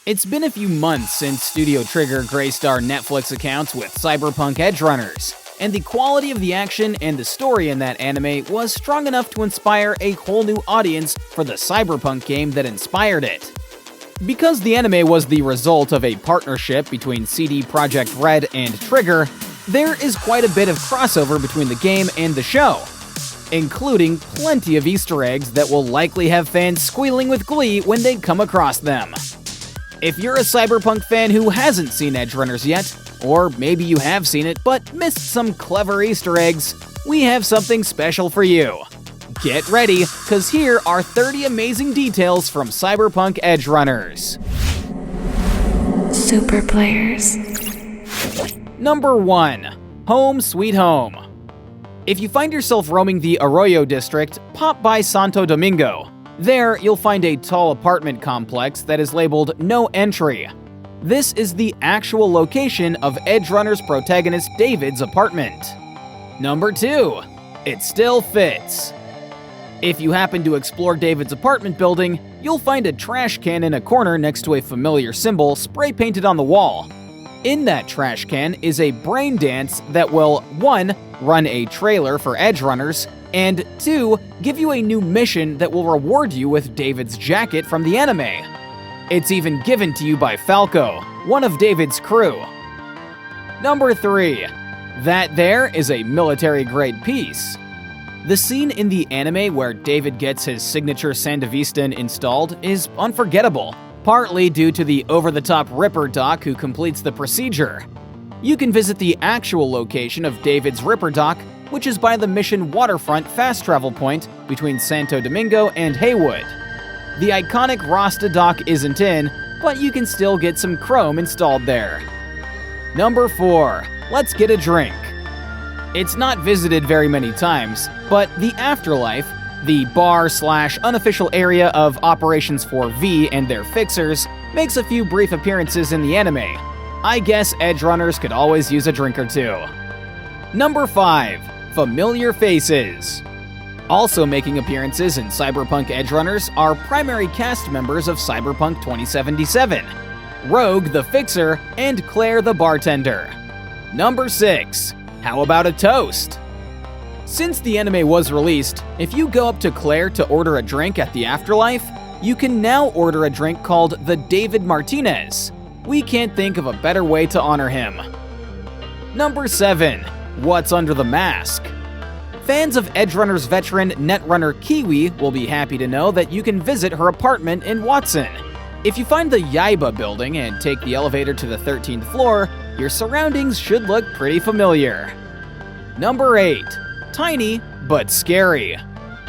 It's been a few months since Studio Trigger graced our Netflix accounts with Cyberpunk Edgerunners, and the quality of the action and the story in that anime was strong enough to inspire a whole new audience for the Cyberpunk game that inspired it. Because the anime was the result of a partnership between CD Projekt Red and Trigger, there is quite a bit of crossover between the game and the show, including plenty of Easter eggs that will likely have fans squealing with glee when they come across them. If you're a Cyberpunk fan who hasn't seen Edgerunners yet, or maybe you have seen it but missed some clever Easter eggs, we have something special for you. Get ready, cause here are 30 amazing details from Cyberpunk Edgerunners. Super Players. Number 1. Home Sweet Home. If you find yourself roaming the Arroyo district, pop by Santo Domingo. There, you'll find a tall apartment complex that is labeled No Entry. This is the actual location of Edgerunners protagonist David's apartment. Number 2. It still fits. If you happen to explore David's apartment building, you'll find a trash can in a corner next to a familiar symbol spray painted on the wall. In that trash can is a brain dance that will 1. Run a trailer for Edgerunners, and 2. Give you a new mission that will reward you with David's jacket from the anime. It's even given to you by Falco, one of David's crew. Number 3. That there is a military-grade piece. The scene in the anime where David gets his signature Sandevistan installed is unforgettable, partly due to the over-the-top Ripper Doc who completes the procedure. You can visit the actual location of David's Ripper Dock, which is by the Mission Waterfront fast travel point between Santo Domingo and Haywood. The iconic Rasta Dock isn't in, but you can still get some chrome installed there. Number 4. Let's get a drink. It's not visited very many times, but the Afterlife, the bar/unofficial area of Operations 4V and their fixers, makes a few brief appearances in the anime. I guess Edgerunners could always use a drink or two. Number 5. Familiar faces. Also making appearances in Cyberpunk Edgerunners are primary cast members of Cyberpunk 2077, Rogue the Fixer, and Claire the Bartender. Number 6. How about a toast? Since the anime was released, if you go up to Claire to order a drink at the Afterlife, you can now order a drink called the David Martinez. We can't think of a better way to honor him. Number 7. What's under the mask? Fans of Edgerunners veteran Netrunner Kiwi will be happy to know that you can visit her apartment in Watson. If you find the Yaiba building and take the elevator to the 13th floor, your surroundings should look pretty familiar. Number 8. Tiny, but scary.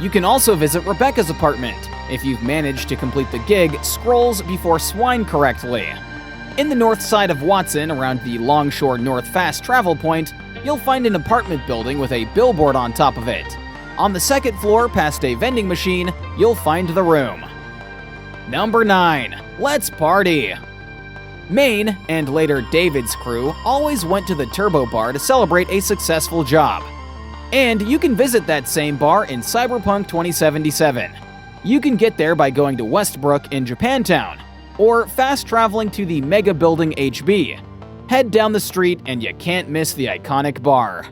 You can also visit Rebecca's apartment if you've managed to complete the gig Scrolls Before Swine correctly. In the north side of Watson, around the Longshore North Fast Travel Point, you'll find an apartment building with a billboard on top of it. On the second floor, past a vending machine, you'll find the room. Number 9. Let's party! Maine, and later David's crew, always went to the Turbo Bar to celebrate a successful job. And you can visit that same bar in Cyberpunk 2077. You can get there by going to Westbrook in Japantown, or fast traveling to the Mega Building HB. Head down the street and you can't miss the iconic bar.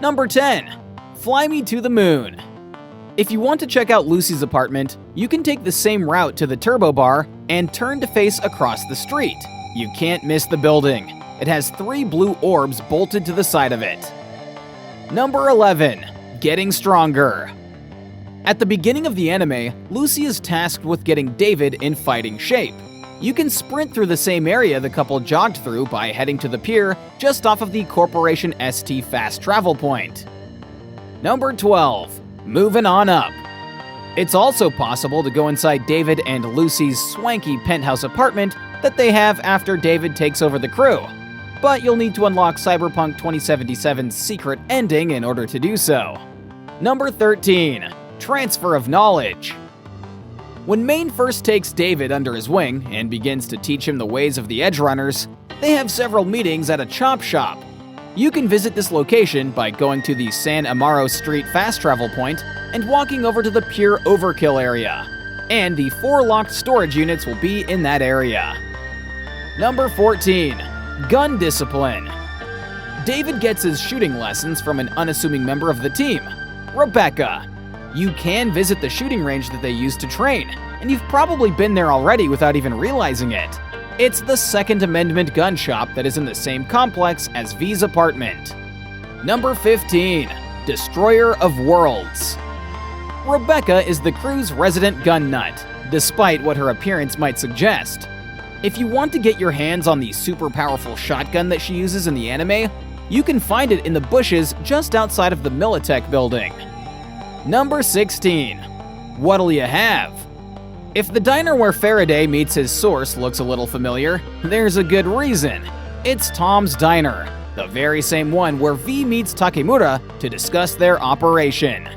Number 10. Fly Me to the Moon. If you want to check out Lucy's apartment, you can take the same route to the Turbo Bar and turn to face across the street. You can't miss the building. It has 3 blue orbs bolted to the side of it. Number 11. Getting Stronger. At the beginning of the anime, Lucy is tasked with getting David in fighting shape. You can sprint through the same area the couple jogged through by heading to the pier just off of the Corporation ST fast travel point. Number 12. Moving on up. It's also possible to go inside David and Lucy's swanky penthouse apartment that they have after David takes over the crew, but you'll need to unlock Cyberpunk 2077's secret ending in order to do so. Number 13. Transfer of Knowledge. When Maine first takes David under his wing and begins to teach him the ways of the Edgerunners, they have several meetings at a chop shop. You can visit this location by going to the San Amaro Street fast travel point and walking over to the Pure Overkill area. And the 4 locked storage units will be in that area. Number 14. Gun discipline. David gets his shooting lessons from an unassuming member of the team, Rebecca. You can visit the shooting range that they use to train, and you've probably been there already without even realizing it. It's the Second Amendment gun shop that is in the same complex as V's apartment. Number 15. Destroyer of Worlds. Rebecca is the crew's resident gun nut, despite what her appearance might suggest. If you want to get your hands on the super powerful shotgun that she uses in the anime, you can find it in the bushes just outside of the Militech building. Number 16. What'll you have? If the diner where Faraday meets his source looks a little familiar, there's a good reason. It's Tom's Diner, the very same one where V meets Takemura to discuss their operation.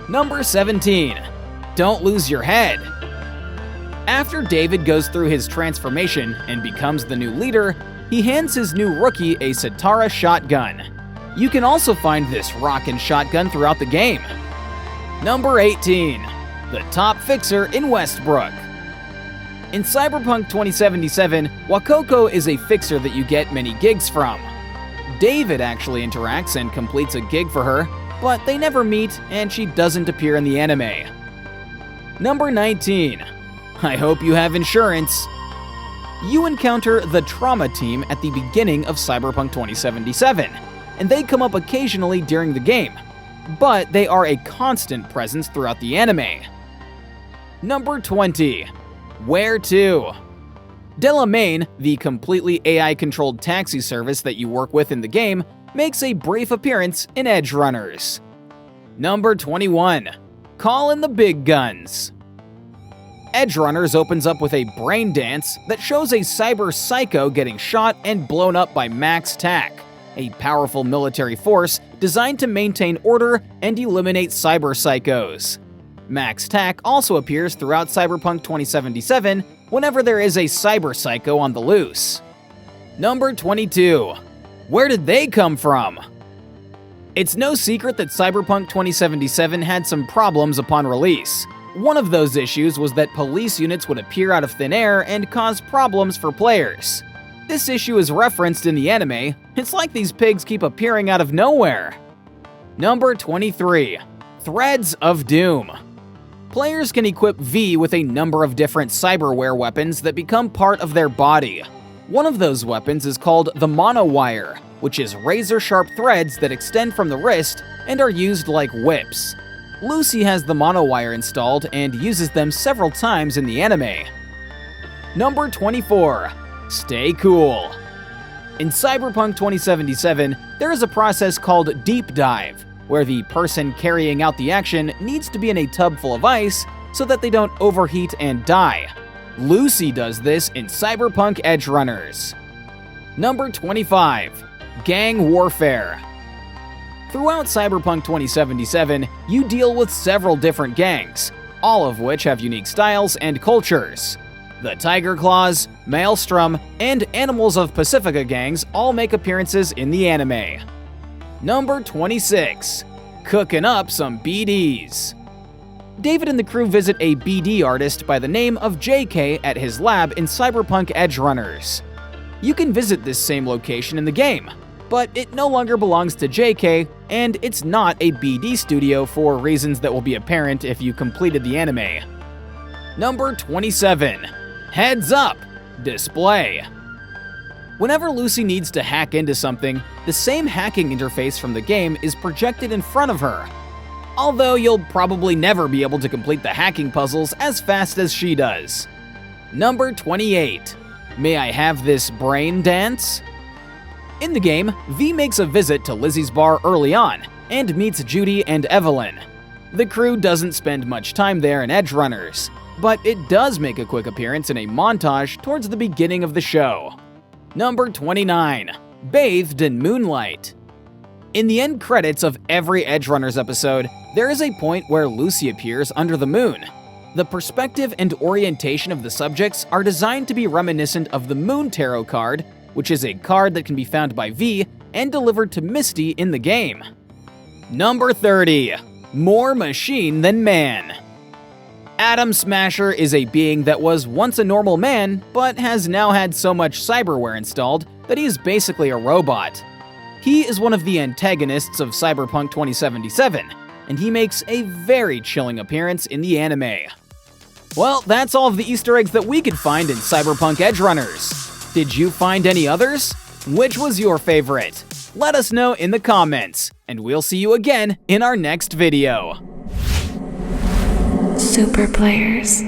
Number 17. Don't lose your head. After David goes through his transformation and becomes the new leader, he hands his new rookie a Satara shotgun. You can also find this rockin' shotgun throughout the game. Number 18. The top fixer in Westbrook. In Cyberpunk 2077, Wakoko is a fixer that you get many gigs from. David actually interacts and completes a gig for her, but they never meet and she doesn't appear in the anime. Number 19. I hope you have insurance. You encounter the Trauma Team at the beginning of Cyberpunk 2077, and they come up occasionally during the game, but they are a constant presence throughout the anime. Number 20. Where to? Delamain, the completely AI-controlled taxi service that you work with in the game, makes a brief appearance in Edgerunners. Number 21. Call in the big guns. Edgerunners opens up with a brain dance that shows a cyber psycho getting shot and blown up by Max Tac, a powerful military force designed to maintain order and eliminate cyber psychos. Max Tac also appears throughout Cyberpunk 2077 whenever there is a cyber psycho on the loose. Number 22. Where did they come from? It's no secret that Cyberpunk 2077 had some problems upon release. One of those issues was that police units would appear out of thin air and cause problems for players. This issue is referenced in the anime. It's like these pigs keep appearing out of nowhere. Number 23. Threads of Doom. Players can equip V with a number of different cyberware weapons that become part of their body. One of those weapons is called the monowire, which is razor-sharp threads that extend from the wrist and are used like whips. Lucy has the monowire installed and uses them several times in the anime. Number 24. Stay cool. In Cyberpunk 2077, there is a process called Deep Dive, where the person carrying out the action needs to be in a tub full of ice so that they don't overheat and die. Lucy does this in Cyberpunk Edgerunners. Number 25. Gang warfare. Throughout Cyberpunk 2077, you deal with several different gangs, all of which have unique styles and cultures. The Tiger Claws, Maelstrom, and Animals of Pacifica gangs all make appearances in the anime. Number 26. Cooking up some BDs. David and the crew visit a BD artist by the name of JK at his lab in Cyberpunk Edgerunners. You can visit this same location in the game, but it no longer belongs to JK, and it's not a BD studio for reasons that will be apparent if you completed the anime. Number 27. Heads up! Display. Whenever Lucy needs to hack into something, the same hacking interface from the game is projected in front of her. Although you'll probably never be able to complete the hacking puzzles as fast as she does. Number 28. May I have this brain dance? In the game, V makes a visit to Lizzie's bar early on and meets Judy and Evelyn. The crew doesn't spend much time there in Edgerunners, but it does make a quick appearance in a montage towards the beginning of the show. Number 29. Bathed in moonlight. In the end credits of every Edgerunners episode, there is a point where Lucy appears under the moon. The perspective and orientation of the subjects are designed to be reminiscent of the Moon Tarot card, which is a card that can be found by V and delivered to Misty in the game. Number 30. More machine than man. Atom Smasher is a being that was once a normal man, but has now had so much cyberware installed that he is basically a robot. He is one of the antagonists of Cyberpunk 2077, and he makes a very chilling appearance in the anime. Well, that's all of the Easter eggs that we could find in Cyberpunk Edgerunners. Did you find any others? Which was your favorite? Let us know in the comments, and we'll see you again in our next video. Super players.